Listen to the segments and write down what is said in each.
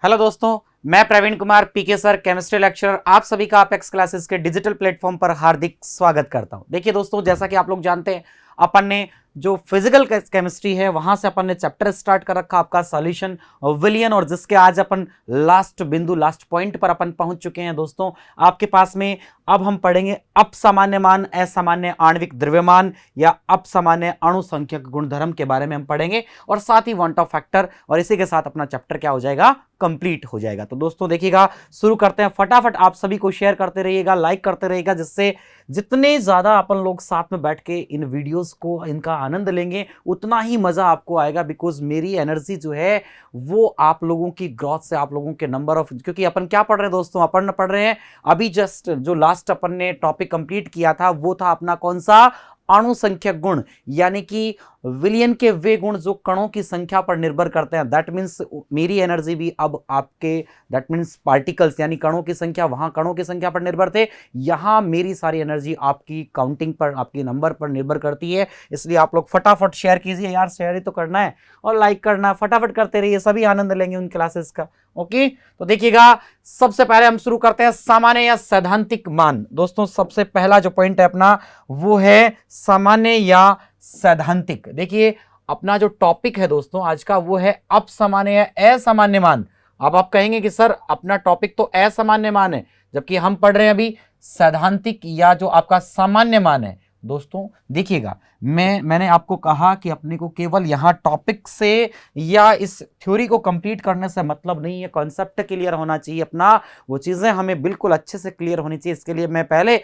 Hello दोस्तों, मैं Praveen Kumar PK sir chemistry lecturer आप सभी का अपेक्स क्लासेस के डिजिटल प्लेटफॉर्म पर हार्दिक स्वागत करता हूं। देखिए दोस्तों, जैसा कि आप लोग जानते हैं, अपन ने जो फिजिकल केमिस्ट्री है वहां से अपन ने चैप्टर स्टार्ट कर रखा आपका सॉल्यूशन विलियन, और जिसके आज अपन लास्ट बिंदु लास्ट पॉइंट पर अपन पहुंच चुके हैं। दोस्तों आपके पास में अब हम पढ़ेंगे अपसामान्य मान, असामान्य आणविक द्रव्यमान या अपसामान्य अणु संख्यक गुणधर्म के बारे में हम पढ़ेंगे, और साथ ही वांट ऑफ फैक्टर, और इसी के साथ अपना चैप्टर क्या हो जाएगा, कंप्लीट हो जाएगा। तो दोस्तों देखिएगा, शुरू करते हैं। फटाफट आप सभी को शेयर करते रहिएगा, लाइक करते रहिएगा, जिससे जितने ज्यादा अपन लोग साथ में बैठ के इन वीडियोस को इनका आनंद लेंगे उतना ही मजा आपको आएगा। बिकॉज मेरी एनर्जी जो है वो आप लोगों की ग्रोथ से, आप लोगों के नंबर ऑफ, क्योंकि अपन क्या पढ़ रहे हैं दोस्तों, अपन पढ़ रहे हैं अभी जस्ट जो लास्ट अपन ने टॉपिक कंप्लीट किया था वो था अपना कौन सा, अणुसंख्यक गुण, यानी कि विलियन के वे गुण जो कणों की संख्या पर निर्भर करते हैं। दैट मीन्स मेरी एनर्जी भी अब आपके, दैट मीन्स पार्टिकल्स यानी कणों की संख्या, वहां कणों की संख्या पर निर्भर थे, यहां मेरी सारी एनर्जी आपकी काउंटिंग पर, आपकी नंबर पर निर्भर करती है। इसलिए आप लोग फटाफट शेयर कीजिए यार, शेयर ही तो करना है और लाइक करना है, फटाफट करते रहिए, सभी आनंद लेंगे उन क्लासेस का। ओके, तो देखिएगा, सबसे पहले हम शुरू करते हैं सामान्य या सैद्धांतिक मान। दोस्तों सबसे पहला जो पॉइंट है अपना वो है सामान्य या सैद्धांतिक। देखिए अपना जो टॉपिक है दोस्तों आज का वो है अपसामान्य या असामान्य मान। अब आप कहेंगे कि सर अपना टॉपिक तो असामान्य मान है, जबकि हम पढ़ रहे हैं अभी सैद्धांतिक या जो आपका सामान्य मान है। दोस्तों देखिएगा, मैंने आपको कहा कि अपने को केवल यहां टॉपिक से या इस थ्योरी को कंप्लीट करने से मतलब नहीं है, कॉन्सेप्ट क्लियर होना चाहिए अपना, वो चीजें हमें बिल्कुल अच्छे से क्लियर होनी चाहिए। इसके लिए मैं पहले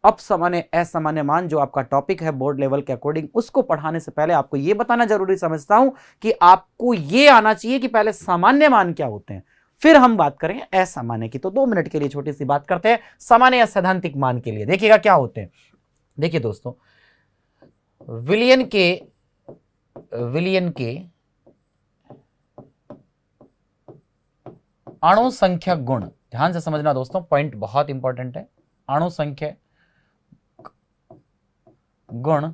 अपसामान्य असामान्य मान जो आपका टॉपिक है बोर्ड लेवल के अकॉर्डिंग, उसको पढ़ाने से पहले आपको यह बताना जरूरी समझता हूं कि आपको यह आना चाहिए कि पहले सामान्य मान क्या होते हैं, फिर हम बात करेंगे असामान्य की। तो 2 मिनट के लिए छोटी सी बात करते हैं सामान्य या सैद्धांतिक मान के लिए। देखिएगा क्या होते हैं। देखिए दोस्तों, विलियन के अणु संख्यक गुण, ध्यान से समझना दोस्तों, पॉइंट बहुत इंपॉर्टेंट है। अणु संख्यक गुण,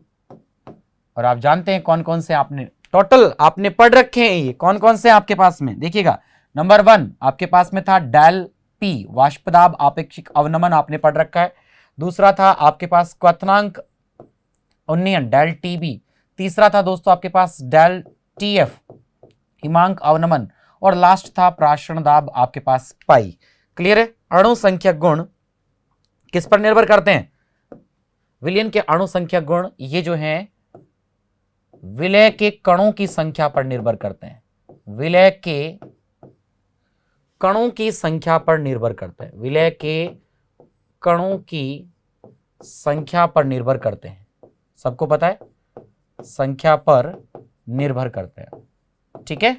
और आप जानते हैं कौन कौन से आपने टोटल आपने पढ़ रखे हैं, ये कौन कौन से आपके पास में। देखिएगा, नंबर 1 आपके पास में था डेल पी, वाष्पदाब आपेक्षिक अवनमन, आपने पढ़ रखा है। दूसरा था आपके पास क्वथनांक उन्नयन, डेल टीबी। तीसरा था दोस्तों आपके पास डेल टीएफ, हिमांक अवनमन, और लास्ट था प्राशरण दाब आपके पास पाई। क्लियर है। अणु संख्यक गुण किस पर निर्भर करते हैं? विलियन के अणु संख्यक गुण ये जो हैं विलय के कणों की संख्या पर निर्भर करते हैं। विलय के कणों की संख्या पर निर्भर करते हैं। विलय के कणों की संख्या पर निर्भर करते हैं। सबको पता है, संख्या पर निर्भर करते हैं। ठीक है,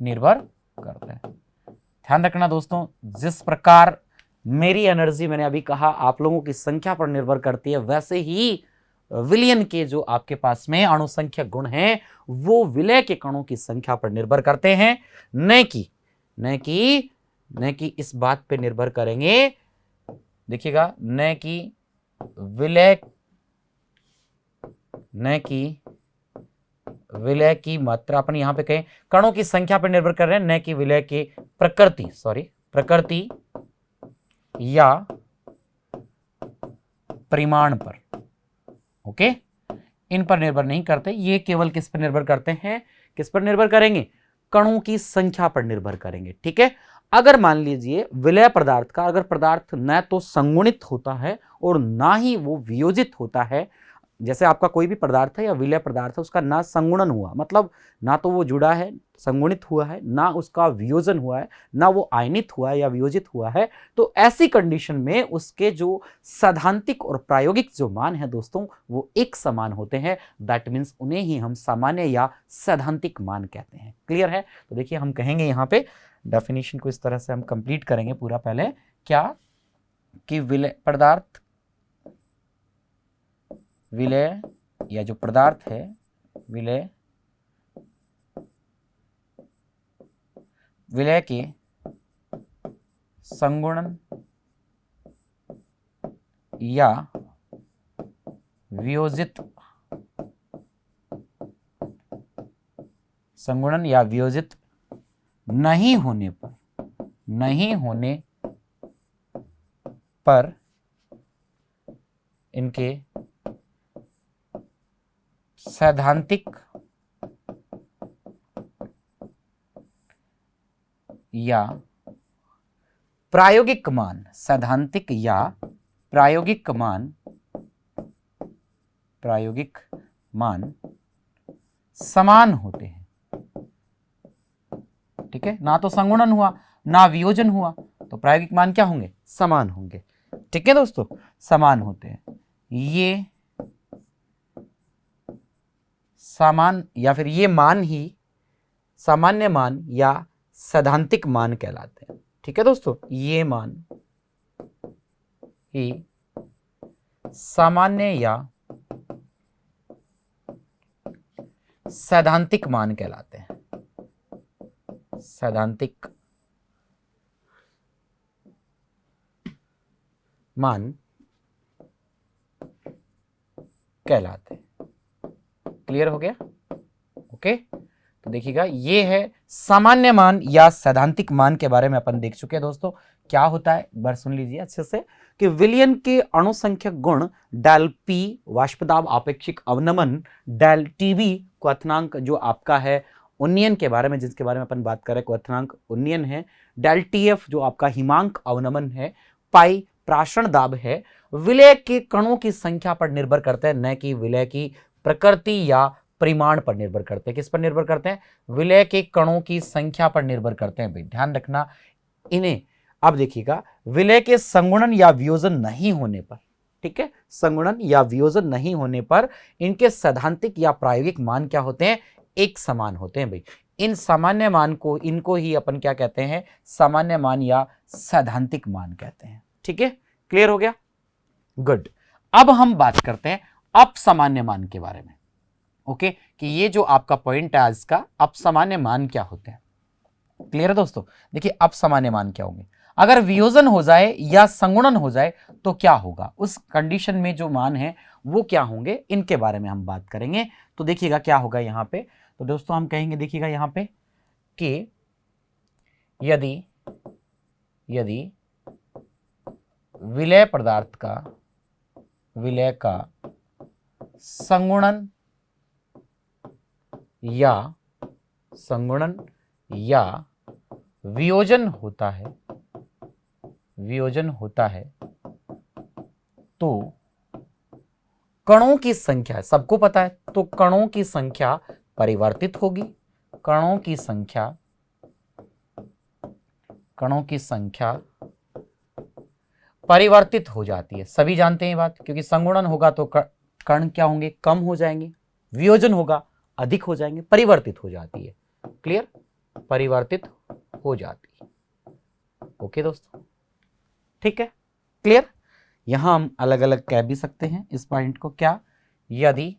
निर्भर करते हैं। ध्यान रखना दोस्तों, जिस प्रकार मेरी एनर्जी, मैंने अभी कहा, आप लोगों की संख्या पर निर्भर करती है, वैसे ही विलियन के जो आपके पास में अणुसंख्यक गुण हैं वो विलय के कणों की संख्या पर निर्भर करते हैं, न कि इस बात पे निर्भर करेंगे। देखिएगा, न कि विलय की मात्रा, अपन यहां पे कहें कणों की संख्या पर निर्भर कर रहे हैं, न कि विलय की प्रकृति या परिमाण पर। ओके, इन पर निर्भर नहीं करते, ये केवल किस पर निर्भर करते हैं, किस पर निर्भर करेंगे, कणों की संख्या पर निर्भर करेंगे। ठीक है। अगर मान लीजिए विलय पदार्थ का, अगर पदार्थ न तो संगुणित होता है और ना ही वो वियोजित होता है, जैसे आपका कोई भी पदार्थ है या विलय पदार्थ है, उसका ना संगुणन हुआ, मतलब ना तो वो जुड़ा है, संगुणित हुआ है, ना उसका वियोजन हुआ है, ना वो आयनित हुआ है या वियोजित हुआ है, तो ऐसी कंडीशन में उसके जो सैद्धांतिक और प्रायोगिक जो मान है दोस्तों वो एक समान होते हैं। दैट मीन्स उन्हें ही हम सामान्य या सैद्धांतिक मान कहते हैं। क्लियर है। तो देखिए, हम कहेंगे यहाँ पे डेफिनेशन को इस तरह से हम कंप्लीट करेंगे पूरा। पहले क्या कि विलय या जो पदार्थ है, विलय के संगुणन या वियोजित नहीं होने पर नहीं होने पर इनके सैद्धांतिक या प्रायोगिक मान, सैद्धांतिक या प्रायोगिक मान समान होते हैं। ठीक है, ना तो संगुणन हुआ ना वियोजन हुआ, तो प्रायोगिक मान क्या होंगे? समान होंगे। ठीक है दोस्तों, समान होते हैं। ये समान या फिर ये मान ही सामान्य मान या सैद्धांतिक मान कहलाते हैं। ठीक है दोस्तों, ये मान ही सामान्य या सैद्धांतिक मान कहलाते हैं। सैद्धांतिक मान कहलाते हैं। क्लियर हो गया? ओके, तो देखिएगा, ये है सामान्य मान या सैद्धांतिक मान के बारे में अपन देख चुके हैं दोस्तों। क्या होता है एक बार सुन लीजिए अच्छे से, कि विलियन के अणुसंख्यक गुण डेल पी वाष्पदाब आपेक्षिक अवनमन, डेल टीबी क्वथनांक जो आपका है उन्नयन के बारे में, जिसके बारे में अपन बात कर रहे हैं, क्वथनांक उन्नयन है, डेल टीएफ जो आपका हिमांक अवनमन है, पाई प्राशरण दाब है, विलय के कणों की संख्या पर निर्भर करते हैं, न कि विलय की प्रकृति या परिमाण पर निर्भर करते हैं। किस पर निर्भर करते हैं? विलय के कणों की संख्या पर निर्भर करते हैं। भाई ध्यान रखना इन्हें। अब देखिएगा, विलय के संगुणन या वियोजन नहीं होने पर, ठीक है, संगुणन या वियोजन नहीं होने पर इनके सैद्धांतिक या प्रायोगिक मान क्या होते हैं? एक समान होते हैं। भाई इन सामान्य मान को, इनको ही अपन क्या कहते हैं? सामान्य मान या सैद्धांतिक मान कहते हैं। ठीक है, क्लियर हो गया? गुड। अब हम बात करते हैं अपसामान्य मान के बारे में। ओके, कि ये जो आपका पॉइंट है आज का, अपसामान्य मान क्या होते हैं। क्लियर है दोस्तों? देखिए, अपसामान्य मान क्या होंगे? अगर वियोजन हो जाए या संगुणन हो जाए तो क्या होगा, उस कंडीशन में जो मान है वो क्या होंगे, इनके बारे में हम बात करेंगे। तो देखिएगा क्या होगा यहाँ पे। तो दोस्तों हम कहेंगे, देखिएगा यहाँ पे कि यदि विलय पदार्थ का, विलय का संगुणन या वियोजन होता है, तो कणों की संख्या, सबको पता है, तो कणों की संख्या परिवर्तित होगी। कणों की संख्या परिवर्तित हो जाती है। सभी जानते हैं ये बात, क्योंकि संगुणन होगा तो कण क्या होंगे? कम हो जाएंगे। वियोजन होगा अधिक हो जाएंगे। परिवर्तित हो जाती है। क्लियर? परिवर्तित हो जाती है। ओके दोस्तों, ठीक है, क्लियर? यहां हम अलग अलग कह भी सकते हैं इस पॉइंट को। क्या? यदि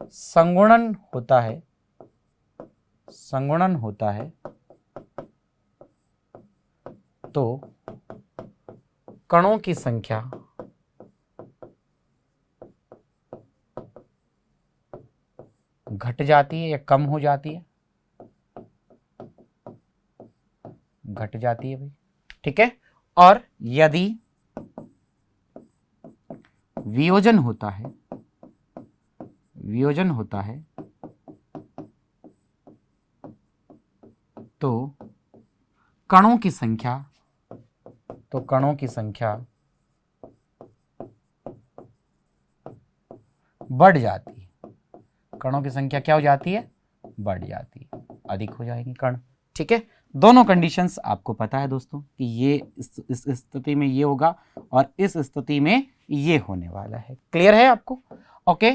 संगुणन होता है तो कणों की संख्या घट जाती है या कम हो जाती है? घट जाती है भाई। ठीक है, और यदि वियोजन होता है तो कणों की संख्या बढ़ जाती है। कणों की संख्या क्या हो जाती है? बढ़ जाती है, अधिक हो जाएंगे कण। ठीक है, दोनों कंडीशंस आपको पता है दोस्तों, कि ये इस स्थिति में ये होगा और इस स्थिति में ये होने वाला है। क्लियर है आपको? ओके,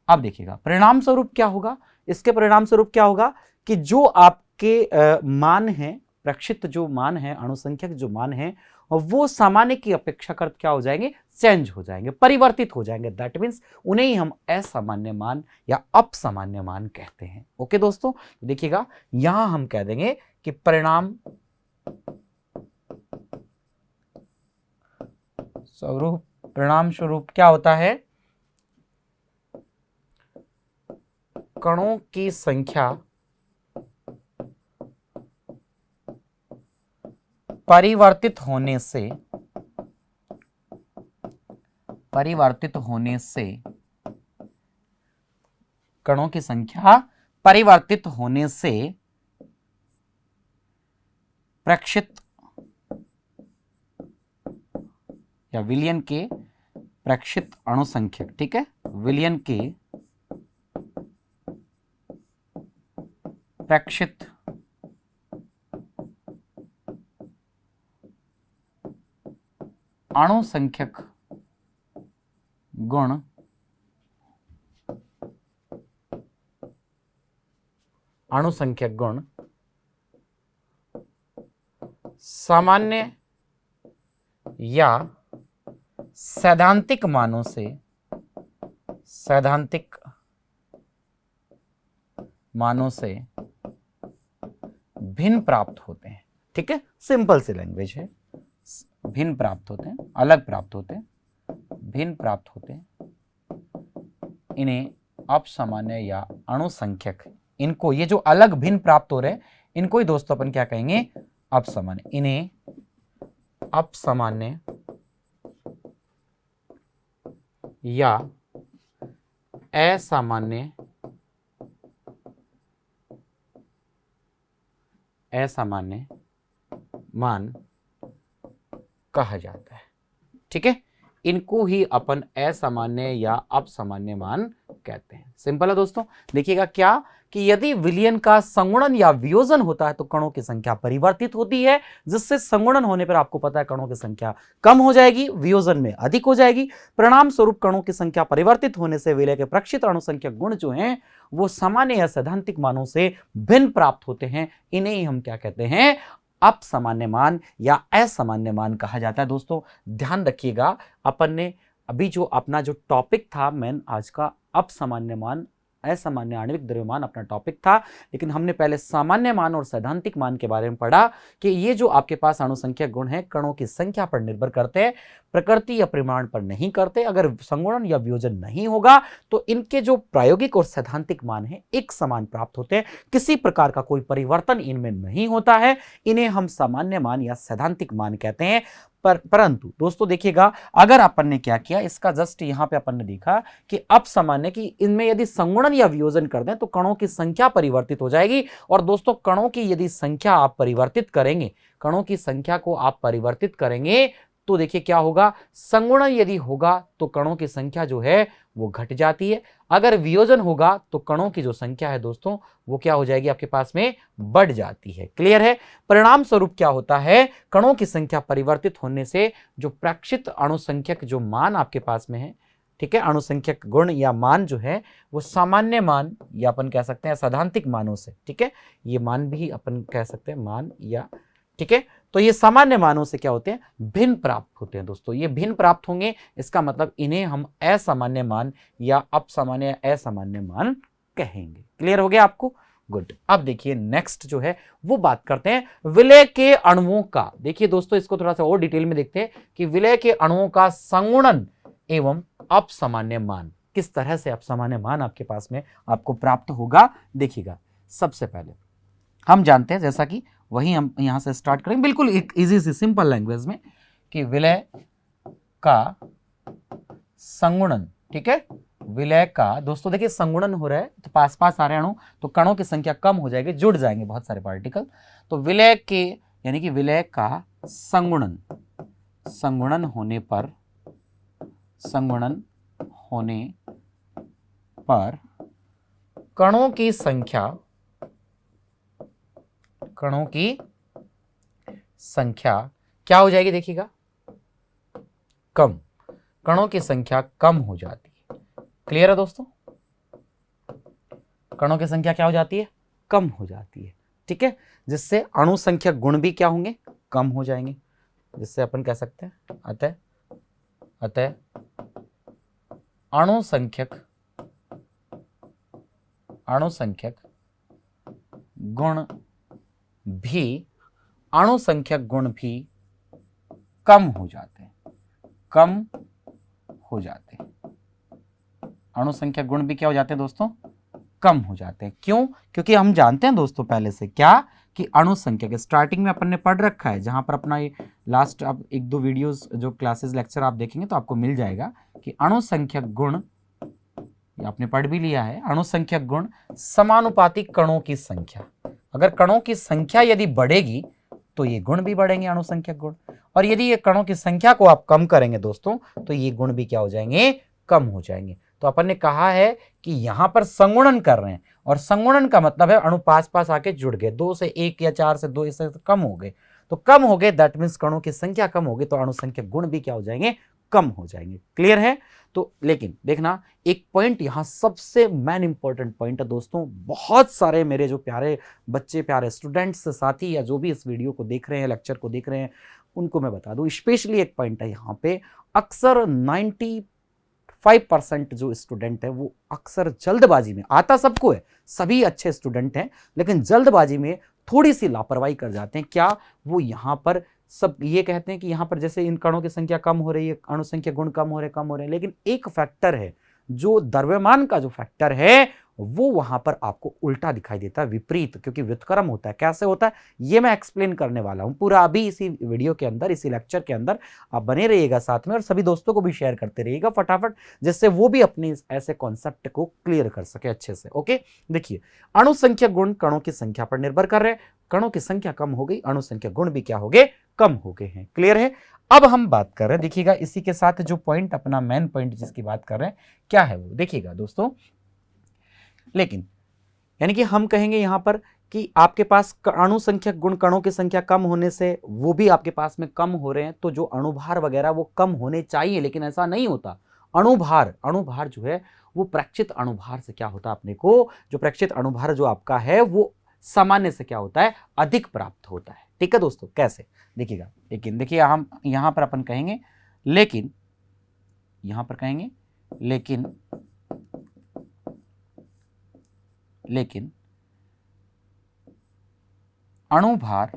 अब देखिएगा परिणाम स्वरूप क्या होगा। इसके परिणाम स्वरूप क्या होगा कि जो आपके मान है, प्रक्षिप्त जो मान है, अणुसंख्यक जो मान है, वो सामान्य की अपेक्षाकृत क्या हो जाएंगे? चेंज हो जाएंगे, परिवर्तित हो जाएंगे। दैट मीन्स उन्हें ही हम असामान्य मान या अपसामान्य मान कहते हैं। ओके दोस्तों, देखिएगा यहां हम कह देंगे कि परिणाम स्वरूप क्या होता है? कणों की संख्या परिवर्तित होने से कणों की संख्या परिवर्तित होने से प्रक्षिप्त या विलयन के प्रक्षिप्त अणुसंख्यक, ठीक है, विलयन के प्रक्षिप्त अणुसंख्यक गुण सामान्य या सैद्धांतिक मानों से भिन्न प्राप्त होते हैं, ठीक है, सिंपल सी लैंग्वेज है, भिन्न प्राप्त होते हैं, अलग प्राप्त होते हैं, भिन्न प्राप्त होते हैं, इन्हें अपसामान्य या अणुसंख्यक, इनको ये जो अलग भिन्न प्राप्त हो रहे हैं इनको ही दोस्तों अपन क्या कहेंगे, अपसामान्य, इन्हें अपसामान्य या असामान्य मान कहा जाता है, ठीक है, इनको ही अपन असामान्य या अपसामान्य मान कहते हैं। सिंपल है दोस्तों। देखिएगा क्या कि यदि विलयन का संगुणन या वियोजन होता है तो कणों की संख्या परिवर्तित होती है, जिससे संगुणन होने पर आपको पता है कणों की संख्या कम हो जाएगी, वियोजन में अधिक हो जाएगी। परिणाम स्वरूप कणों की संख्या परिवर्तित होने से विलय के प्रक्षिप्त अणुसंख्यक गुण जो हैं वो सामान्य या सैद्धांतिक मानों से भिन्न प्राप्त होते हैं। इन्हें ही हम क्या कहते हैं, अपसामान्य मान या असामान्य मान कहा जाता है। दोस्तों ध्यान रखिएगा, अपन ने अभी जो अपना जो टॉपिक था मेन आज का, अपसामान्य मान असामान्य आणविक द्रव्यमान अपना टॉपिक था, लेकिन हमने पहले सामान्य मान और सैद्धांतिक मान के बारे में पढ़ा कि ये जो आपके पास अणुसंख्यक गुण है कणों की संख्या पर निर्भर करते हैं, प्रकृति या परिमाण पर नहीं करते। अगर संगुणन या वियोजन नहीं होगा तो इनके जो प्रायोगिक और सैद्धांतिक मान है एक समान प्राप्त होते हैं, किसी प्रकार का कोई परिवर्तन इनमें नहीं होता है। इन्हें हम सामान्य मान या सैद्धांतिक मान कहते हैं। परंतु दोस्तों देखिएगा, अगर अपन ने क्या किया, इसका जस्ट यहां पे अपन ने देखा कि अपसामान्य की इनमें यदि संगुणन या वियोजन कर दें तो कणों की संख्या परिवर्तित हो जाएगी। और दोस्तों कणों की यदि संख्या आप परिवर्तित करेंगे, कणों की संख्या को आप परिवर्तित करेंगे तो देखिए क्या होगा, संगुणन यदि होगा तो कणों की संख्या जो है वो घट जाती है, अगर वियोजन होगा तो कणों की जो संख्या है दोस्तों वो क्या हो जाएगी, आपके पास में बढ़ जाती है। क्लियर है। परिणाम स्वरूप क्या होता है, कणों की संख्या परिवर्तित होने से जो प्रक्षिप्त अणुसंख्यक जो मान आपके पास में है, ठीक है, अणुसंख्यक गुण या मान जो है वो सामान्य मान या अपन कह सकते हैं सैद्धांतिक मानों से, ठीक है, ये मान भी अपन कह सकते हैं मान या, ठीक है, तो ये सामान्य मानों से क्या होते हैं, भिन्न प्राप्त होते हैं। दोस्तों ये भिन्न प्राप्त होंगे, इसका मतलब इन्हें हम असामान्य मान या अपसामान्य असामान्य मान कहेंगे। क्लियर हो गया आपको? गुड। अब देखिए नेक्स्ट जो है वो बात करते हैं विलय के अणुओं का। देखिए दोस्तों इसको थोड़ा सा और डिटेल में देखते हैं कि विलय के अणुओं का संगुणन एवं अपसामान्य मान, किस तरह से अपसामान्य मान आपके पास में आपको प्राप्त होगा। देखिएगा सबसे पहले हम जानते हैं, जैसा कि वही हम यहां से स्टार्ट करेंगे बिल्कुल एक इजी सी सिंपल लैंग्वेज में, कि विलय का संगुणन, ठीक है, विलय का दोस्तों देखिए संगुणन हो रहा है तो पास पास आ रहे अणु तो कणों की संख्या कम हो जाएगी, जुड़ जाएंगे बहुत सारे पार्टिकल। तो विलय के यानी कि विलय का संगुणन होने पर कणों की संख्या क्या हो जाएगी, देखिएगा कम, कणों की संख्या कम हो जाती है। क्लियर है दोस्तों, कणों की संख्या क्या हो जाती है, कम हो जाती है, ठीक है, जिससे अणुसंख्यक गुण भी क्या होंगे, कम हो जाएंगे, जिससे अपन कह सकते हैं अतः अणुसंख्यक गुण भी कम हो जाते हैं, अणुसंख्यक गुण भी क्या हो जाते हैं दोस्तों, कम हो जाते हैं। क्यों? क्योंकि हम जानते हैं दोस्तों पहले से क्या कि अणु संख्या के स्टार्टिंग में अपन ने पढ़ रखा है, जहां पर अपना ये लास्ट अब 1-2 वीडियोस जो क्लासेस लेक्चर आप देखेंगे तो आपको मिल जाएगा कि अणु संख्यक गुण, ये आपने पढ़ भी लिया है, अणु संख्यक गुण समानुपाती कणों की संख्या। अगर कणों की संख्या यदि बढ़ेगी तो ये गुण भी बढ़ेंगे, अणु संख्यक गुण। और यदि ये कणों की संख्या को आप कम करेंगे दोस्तों तो ये गुण भी क्या हो जाएंगे? कम हो जाएंगे। तो अपन ने कहा है कि यहां पर संगुणन कर रहे हैं, और संगुणन का मतलब है अणु पास पास आके जुड़ गए, 2 से 1 या 4 से 2 इससे कम हो गए, तो कम हो गए, दैट मीन्स कणों की संख्या कम हो गई, तो अणु संख्यक गुण भी क्या हो जाएंगे? कम हो जाएंगे। क्लियर है? तो लेकिन देखना एक पॉइंट यहां सबसे मेन इंपॉर्टेंट पॉइंट है दोस्तों, बहुत सारे मेरे जो प्यारे बच्चे, प्यारे स्टूडेंट्स, साथी या जो भी इस वीडियो को देख रहे हैं, लेक्चर को देख रहे हैं, उनको मैं बता दूं स्पेशली एक पॉइंट है यहां पे, अक्सर 95% जो स्टूडेंट है वो अक्सर जल्दबाजी में, आता सबको है, सभी अच्छे स्टूडेंट हैं, लेकिन जल्दबाजी में थोड़ी सी लापरवाही कर जाते हैं। क्या? वो यहां पर सब ये कहते हैं कि यहां पर जैसे इन कणों की संख्या कम हो रही है, अणु संख्या गुण कम हो रहे हैं, लेकिन एक फैक्टर है जो द्रव्यमान का जो फैक्टर है वो वहां पर आपको उल्टा दिखाई देता है, विपरीत, क्योंकि व्युत्क्रम होता है। कैसे होता है ये मैं एक्सप्लेन करने वाला हूं पूरा अभी इसी वीडियो के अंदर, इसी लेक्चर के अंदर। आप बने रहिएगा साथ में और सभी दोस्तों को भी शेयर करते रहिएगा फटाफट, जिससे वो भी अपने ऐसे कॉन्सेप्ट को क्लियर कर सके अच्छे से। ओके, देखिए अणु संख्या गुण कणों की संख्या पर निर्भर कर रहे हैं, कणों की संख्या कम हो गई, अणु संख्या गुण भी क्या हो गए? कम हो गए हैं। क्लियर है? अब हम बात कर रहे हैं, देखिएगा इसी के साथ जो पॉइंट अपना मेन पॉइंट जिसकी बात कर रहे हैं क्या है वो देखिएगा दोस्तों। लेकिन यानी कि हम कहेंगे यहां पर कि आपके पास अणु संख्यक गुण कणों की संख्या कम होने से वो भी आपके पास में कम हो रहे हैं, तो जो अणुभार वगैरह वो कम होने चाहिए, लेकिन ऐसा नहीं होता। अणुभार जो है वो प्रेक्षित अणुभार से क्या होता है, अपने को जो प्रेक्षित अणुभार जो आपका है वो सामान्य से क्या होता है? अधिक प्राप्त होता है। ठीक है दोस्तों, कैसे देखिएगा, लेकिन देखिए हम यहां पर अपन कहेंगे लेकिन, यहां पर कहेंगे लेकिन अणुभार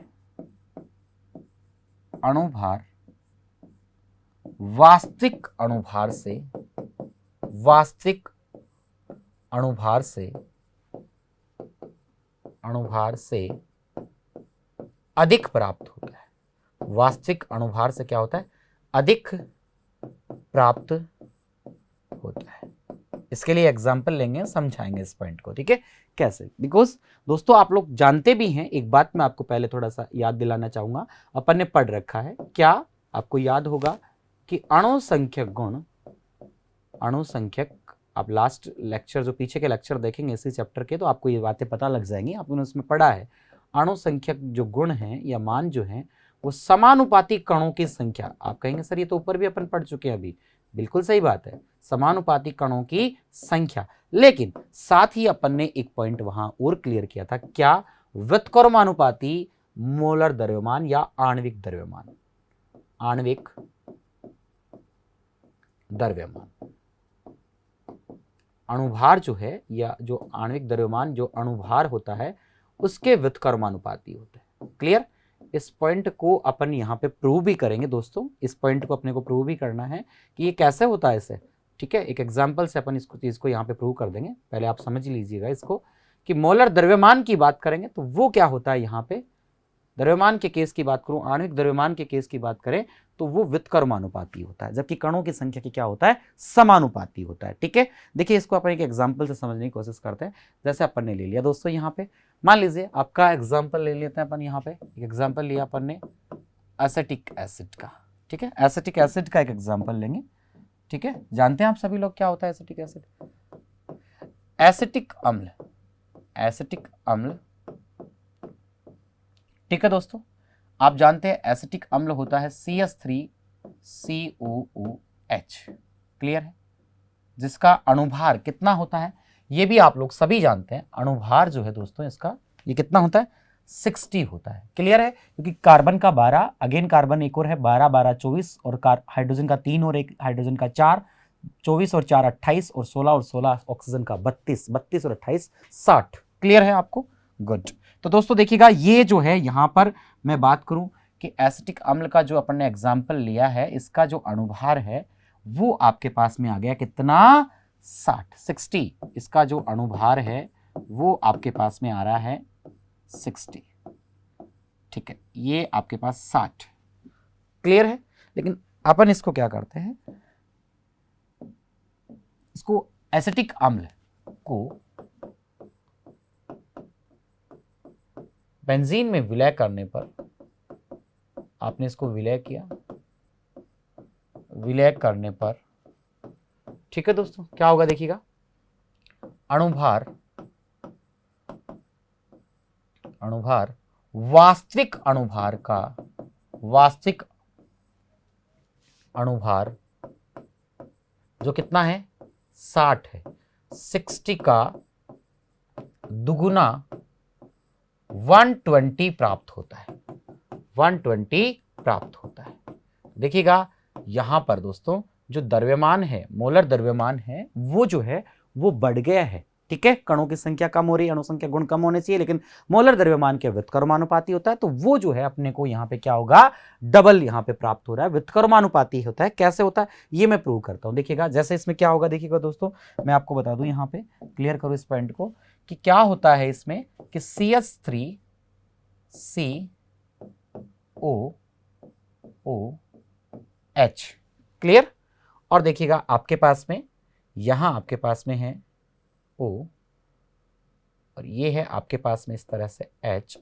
वास्तविक अणुभार से अधिक प्राप्त होता है। वास्तविक अणुभार से क्या होता है? अधिक प्राप्त होता है। इसके लिए एग्जाम्पल लेंगे, समझाएंगे इस पॉइंट को। ठीक है, कैसे? बिकॉज दोस्तों आप लोग जानते भी हैं, एक बात मैं आपको पहले थोड़ा सा याद दिलाना चाहूंगा, अपन ने पढ़ रखा है, क्या आपको याद होगा कि अणु संख्यक, आप लास्ट लेक्चर जो पीछे के लेक्चर देखेंगे इसी चैप्टर के, तो आपको ये बातें पता लग जाएंगी, आपने उसमें पढ़ा है। अणु संख्यक जो गुण हैं या मान जो हैं वो समानुपाती कणों की संख्या, आप कहेंगे सर ये तो ऊपर भी अपन पढ़ चुके हैं अभी, बिल्कुल सही बात है, समानुपाती कणों की संख्या। लेकिन साथ ही अपन ने एक पॉइंट वहां और क्लियर किया था, क्या? व्युत्क्रमानुपाती मोलर द्रव्यमान या आणविक द्रव्यमान। अणुभार जो है या जो आणविक द्रव्यमान जो अणुभार होता है उसके व्युत्क्रमानुपाती होता है। क्लियर? इस पॉइंट को अपन यहाँ पे प्रूव भी करेंगे दोस्तों, इस पॉइंट को अपने को प्रूव भी करना है कि ये कैसे होता है इसे। ठीक है, एक एग्जांपल से अपन इसको चीज को यहाँ पे प्रूव कर देंगे। पहले आप समझ लीजिएगा इसको कि मोलर द्रव्यमान की बात करेंगे तो वो क्या होता है, यहाँ पे द्रव्यमान के केस की बात करूं, आणविक द्रव्यमान के केस की बात करें तो वो व्युत्क्रमानुपाती होता है, जबकि कणों की संख्या की क्या होता है? समानुपाती होता है। ठीक है, देखिए इसको अपन एक एग्जांपल से समझने की कोशिश करते हैं। जैसे अपन ने ले लिया दोस्तों, यहाँ पे मान लीजिए आपका एग्जाम्पल ले लेते हैं अपन, यहाँ पे एक एग्जाम्पल लिया अपन ने एसिटिक एसिड का। ठीक है, एसिटिक एसिड का एक एग्जाम्पल लेंगे। ठीक है, जानते हैं आप सभी लोग क्या होता है एसिटिक एसिड? एसिटिक अम्ल, ठीक है दोस्तों, आप जानते हैं एसिटिक अम्ल होता है CH3COOH। क्लियर है? जिसका अणुभार कितना होता है ये भी आप लोग सभी जानते हैं। अणुभार जो है दोस्तों इसका ये कितना होता है? 60 होता है। क्लियर है? क्योंकि कार्बन का 12, अगेन कार्बन एक और है 12 12 24 और हाइड्रोजन का 3 और एक हाइड्रोजन का 4, 24 और 4 28 और 16 और 16 ऑक्सीजन का 32, 32 और 28 60। क्लियर है आपको? गुड। तो दोस्तों देखिएगा ये जो है यहाँ पर मैं बात करूं कि एसिटिक अम्ल का जो अपन ने एग्जाम्पल लिया है, इसका जो अणुभार है वो आपके पास में आ गया कितना? 60 इसका जो अणुभार है वो आपके पास में आ रहा है 60, ठीक है, ये आपके पास 60, क्लियर है। लेकिन अपन इसको क्या करते हैं, इसको एसिटिक अम्ल को बेंजीन में विलय करने पर, आपने इसको विलय किया, विलय करने पर, ठीक है दोस्तों, क्या होगा देखिएगा, अणुभार वास्तविक अणुभार जो कितना है 60 है, 60 का दुगुना 120 प्राप्त होता है, 120 प्राप्त होता है। देखिएगा यहां पर दोस्तों जो द्रव्यमान है, मोलर द्रव्यमान है, वो जो है वो बढ़ गया है, ठीक है। कणों की संख्या कम हो रही है, अणुसंख्या गुण कम होने चाहिए, लेकिन मोलर द्रव्यमान के व्युत्क्रमानुपाती होता है, तो वो जो है अपने को यहां पे क्या होगा, डबल यहां पे प्राप्त हो रहा है, व्युत्क्रमानुपाती होता है। कैसे होता है ये मैं प्रूव करता हूं। देखिएगा जैसे इसमें क्या होगा, देखिएगा दोस्तों मैं आपको बता दूं, यहां पे क्लियर करो इस पॉइंट को, कि क्या होता है इसमें कि CH3COOH, क्लियर। और देखिएगा आपके पास में यहां आपके पास में है O और ये है आपके पास में इस तरह से HOC,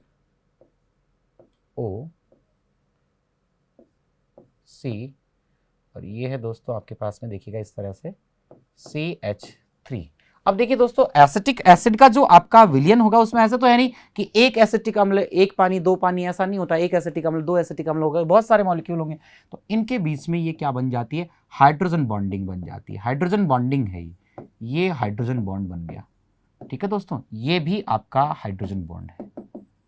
और ये है दोस्तों आपके पास में देखिएगा इस तरह से CH3। अब देखिए दोस्तों एसिटिक एसिड का जो आपका विलयन होगा उसमें ऐसे तो है नहीं कि एक एसिटिक अम्ल एक पानी दो पानी, ऐसा नहीं होता, एक एसिटिक अम्ल दो एसिटिक अम्ल होगा, बहुत सारे मॉलिक्यूल होंगे, तो इनके बीच में ये क्या बन जाती है, हाइड्रोजन बॉन्डिंग बन जाती है। हाइड्रोजन बॉन्डिंग है ये हाइड्रोजन बॉन्ड बन गया, ठीक है दोस्तों, ये भी आपका हाइड्रोजन बॉन्ड है,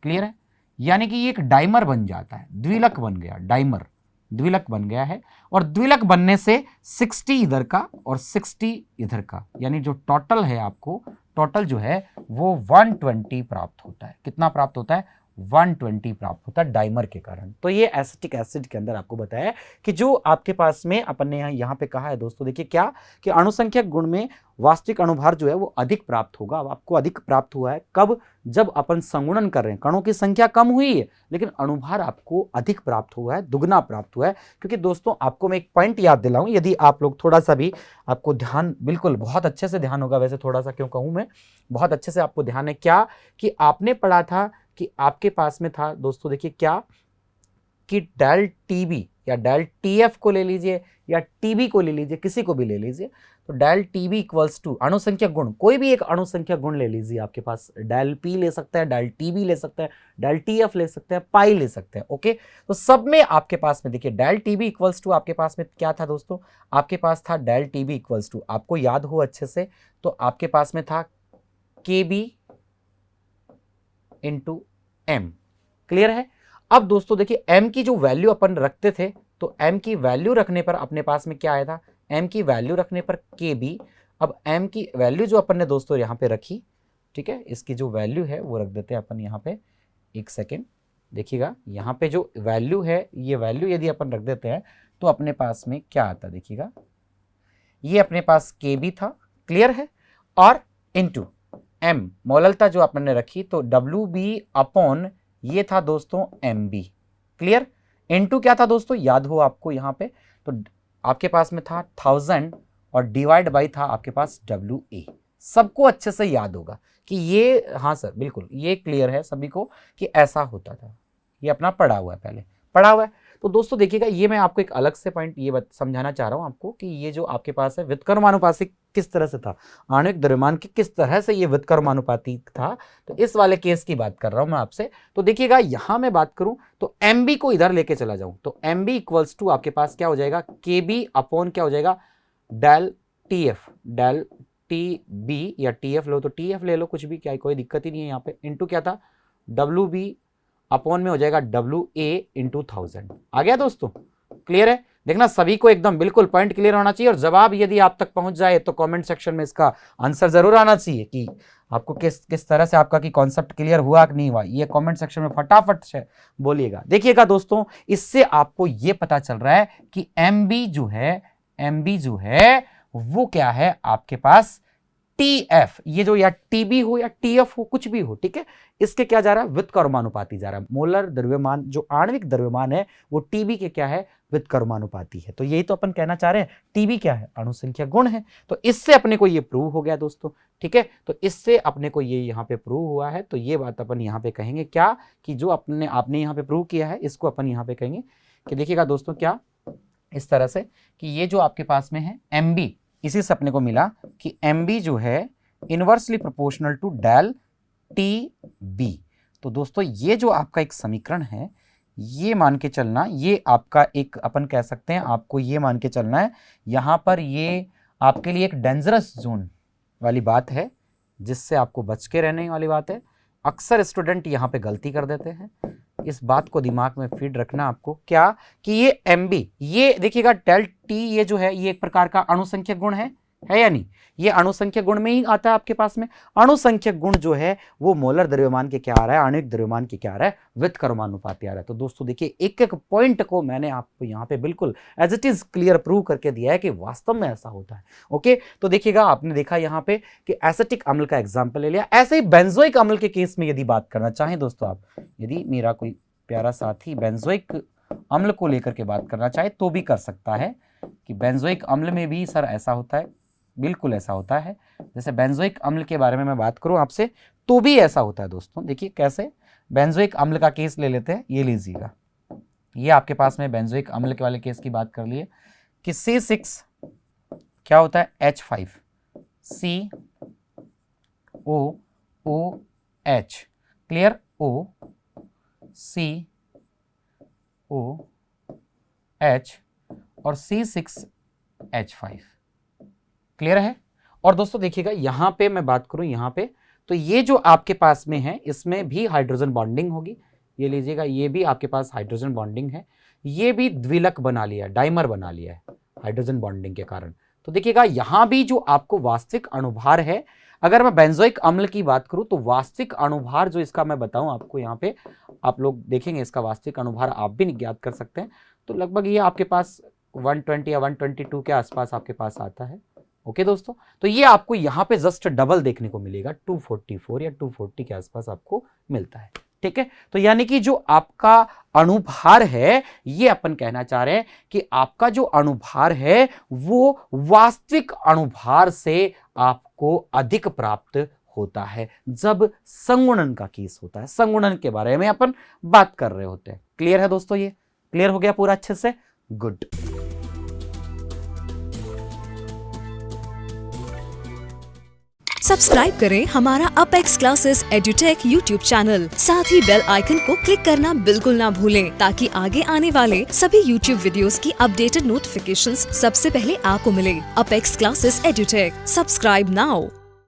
क्लियर है। यानी कि ये एक डाइमर बन जाता है, द्विलक बन गया, डाइमर द्विलक बन गया है, और द्विलक बनने से 60 इधर का और 60 इधर का, यानी जो टोटल है आपको, टोटल जो है वो 120 प्राप्त होता है। कितना प्राप्त होता है, 120 प्राप्त होता है डाइमर के कारण। तो ये एसिटिक एसिड के अंदर आपको बताया कि जो आपके पास में अपन ने यहाँ पे कहा है दोस्तों, देखिए क्या कि अणुसंख्यक गुण में वास्तविक अणुभार जो है वो अधिक प्राप्त होगा। अब आपको अधिक प्राप्त हुआ है कब, जब अपन संगुणन कर रहे हैं, कणों की संख्या कम हुई है लेकिन अणुभार आपको अधिक प्राप्त हुआ है, दुगना प्राप्त हुआ है। क्योंकि दोस्तों आपको मैं एक पॉइंट याद दिलाऊं, यदि आप लोग थोड़ा सा भी आपको ध्यान, बिल्कुल बहुत अच्छे से ध्यान होगा, वैसे थोड़ा सा क्यों कहूं मैं, बहुत अच्छे से आपको ध्यान है, क्या कि आपने पढ़ा था कि आपके पास में था दोस्तों, देखिए क्या कि डेल टीबी या डेल टीएफ को ले लीजिए या टीबी को ले लीजिए, किसी को भी ले लीजिए, तो डेल टीबी इक्वल्स टू अणुसंख्यक गुण, कोई भी एक अणुसंख्यक गुण ले लीजिए, आपके पास डेल पी ले सकता है, डेल टीबी ले सकता है, डेल टीएफ ले सकते हैं, पाई ले सकते हैं, ओके। तो सब में आपके पास में देखिए डेल टीबी इक्वल्स टू आपके पास में क्या था दोस्तों, आपके पास था डेल टीबी इक्वल्स टू, आपको याद हो अच्छे से, तो आपके पास में था केबी इंटू एम, क्लियर है। अब दोस्तों देखिए m की जो वैल्यू अपन रखते थे, तो m की वैल्यू रखने पर अपने पास में क्या आया था, m की वैल्यू रखने पर kb। अब m की वैल्यू जो अपन ने दोस्तों यहाँ पे रखी, ठीक है, इसकी जो वैल्यू है वो रख देते हैं अपन यहाँ पे, एक सेकेंड देखिएगा, यहाँ पे जो वैल्यू है, ये वैल्यू यदि अपन रख देते हैं तो अपने पास में क्या आता, देखिएगा ये अपने पास kb था, क्लियर है, और इंटू m मोललता जो अपन ने रखी, तो WB अपॉन ये था दोस्तों MB, क्लियर। इनटू क्या था दोस्तों, याद हो आपको यहाँ पे, तो आपके पास में था 1000 और डिवाइड बाई था आपके पास WA। सबको अच्छे से याद होगा कि ये, हाँ सर बिल्कुल ये क्लियर है सभी को कि ऐसा होता था, ये अपना पढ़ा हुआ है, पहले पढ़ा हुआ है। तो दोस्तों देखिएगा ये मैं आपको एक अलग से पॉइंट ये समझाना चाह रहा हूं आपको कि ये जो आपके पास है व्युत्क्रमानुपाती किस तरह से था, आणविक द्रव्यमान की किस तरह से ये व्युत्क्रमानुपाती था, तो इस वाले केस की बात कर रहा हूं मैं आपसे। तो देखिएगा यहां मैं बात करूं तो MB को इधर लेके चला जाऊं, तो MB इक्वल्स टू आपके पास क्या हो जाएगा, KB अपॉन क्या हो जाएगा, डेल TF, डेल TB या TF लो तो TF ले लो, कुछ भी, क्या कोई दिक्कत ही नहीं है यहाँ पे, इंटू क्या था WB अपॉन में हो जाएगा WA इंटू 1000। आ गया दोस्तों, क्लियर है। देखना सभी को एकदम बिल्कुल पॉइंट क्लियर होना चाहिए, और जवाब यदि आप तक पहुंच जाए तो कमेंट सेक्शन में इसका आंसर जरूर आना चाहिए कि आपको किस तरह से आपका की कॉन्सेप्ट क्लियर हुआ कि नहीं हुआ, ये कमेंट सेक्शन में फटाफट से बोलिएगा। देखिएगा दोस्तों इससे आपको ये पता चल रहा है कि MB जो है वो क्या है आपके पास TF, ये जो या TB हो या TF हो, कुछ भी हो, ठीक है, इसके क्या जा रहा है, व्युत्क्रमानुपाती जा रहा है। मोलर द्रव्यमान जो आणविक द्रव्यमान है वो TB के क्या है, व्युत्क्रमानुपाती है। तो यही तो अपन कहना चाह रहे हैं, TB क्या है, अणु संख्या गुण है। तो इससे अपने को ये प्रूव हो गया दोस्तों, ठीक है। तो इससे अपने को ये यहाँ पे प्रूव हुआ है। तो ये बात अपन यहाँ पे कहेंगे क्या, कि जो आपने यहाँ पे प्रूव किया है इसको अपन यहाँ पे कहेंगे कि देखिएगा दोस्तों, क्या इस तरह से कि ये जो आपके पास में है MB, इसी से अपने को मिला कि MB जो है inversely proportional to del TB। तो दोस्तों ये जो आपका एक समीकरण है, ये मान के चलना, ये आपका एक अपन कह सकते हैं, आपको ये मान के चलना है, यहाँ पर ये आपके लिए एक डेंजरस जोन वाली बात है, जिससे आपको बच के रहने वाली बात है। अक्सर स्टूडेंट यहाँ पे गलती कर देते हैं, इस बात को दिमाग में फीड रखना आपको, क्या कि ये MB, ये देखिएगा डेल T, ये जो है ये एक प्रकार का अणुसंख्यक गुण है या नहीं, ये अणुसंख्यक गुण में ही आता है आपके पास में। अणुसंख्यक गुण जो है वो मोलर द्रव्यमान के क्या आ रहा है, आणविक द्रव्यमान के क्या आ रहा है, व्युत्क्रमानुपाती आ रहा है। तो दोस्तों देखिए एक एक पॉइंट को मैंने आपको यहाँ पे बिल्कुल as it is clear prove करके दिया है कि वास्तव में ऐसा होता है। ओके, तो देखिएगा आपने देखा यहाँ पे कि एसिटिक अम्ल का एग्जाम्पल ले लिया। ऐसे ही बेंजोइक अम्ल के केस में यदि बात करना चाहें दोस्तों आप, यदि मेरा कोई प्यारा साथी बेंजोइक अम्ल को लेकर के बात करना चाहे तो भी कर सकता है कि बेंजोइक अम्ल में भी सर ऐसा होता है, बिल्कुल ऐसा होता है। जैसे बेंजोइक अम्ल के बारे में मैं बात करूं आपसे तो भी ऐसा होता है दोस्तों। देखिए कैसे, बेंजोइक अम्ल का केस ले लेते हैं, ये लीजिएगा, ये आपके पास में बेंजोइक अम्ल के वाले केस की बात कर लिए कि C6 क्या होता है, H5 COOH, क्लियर, OCOH और C6H5, क्लियर है। और दोस्तों देखिएगा यहाँ पे मैं बात करूं, यहाँ पे तो ये जो आपके पास में है इसमें भी हाइड्रोजन बॉन्डिंग होगी, ये लीजिएगा, ये भी आपके पास हाइड्रोजन बॉन्डिंग है, ये भी द्विलक बना लिया, डाइमर बना लिया है हाइड्रोजन बॉन्डिंग के कारण। तो देखिएगा यहाँ भी जो आपको वास्तविक अणुभार है, अगर मैं बेंजोइक अम्ल की बात करूं तो वास्तविक अणुभार जो इसका मैं बताऊं आपको, यहाँ पे आप लोग देखेंगे इसका वास्तविक अणुभार आप भी ज्ञात कर सकते हैं। तो लगभग ये आपके पास 120 या 122 के आसपास आपके पास आता है। ओके दोस्तों, तो ये आपको यहाँ पे जस्ट डबल देखने को मिलेगा, 244 या 240 के आसपास आपको मिलता है, ठीक है। तो यानी कि जो आपका अणुभार है, ये अपन कहना चाह रहे हैं कि आपका जो अणुभार है वो वास्तविक अणुभार से आपको अधिक प्राप्त होता है जब संगुणन का केस होता है। संगुणन के बारे में अपन बात कर रहे होते हैं। क्लियर है दोस्तों, ये क्लियर हो गया पूरा अच्छे से, गुड। सब्सक्राइब करें हमारा apex classes edutech YouTube channel, साथ ही बेल आइकन को क्लिक करना बिल्कुल ना भूलें ताकि आगे आने वाले सभी यूट्यूब वीडियोस की अपडेटेड नोटिफिकेशंस सबसे पहले आपको मिले। Apex classes edutech, subscribe now.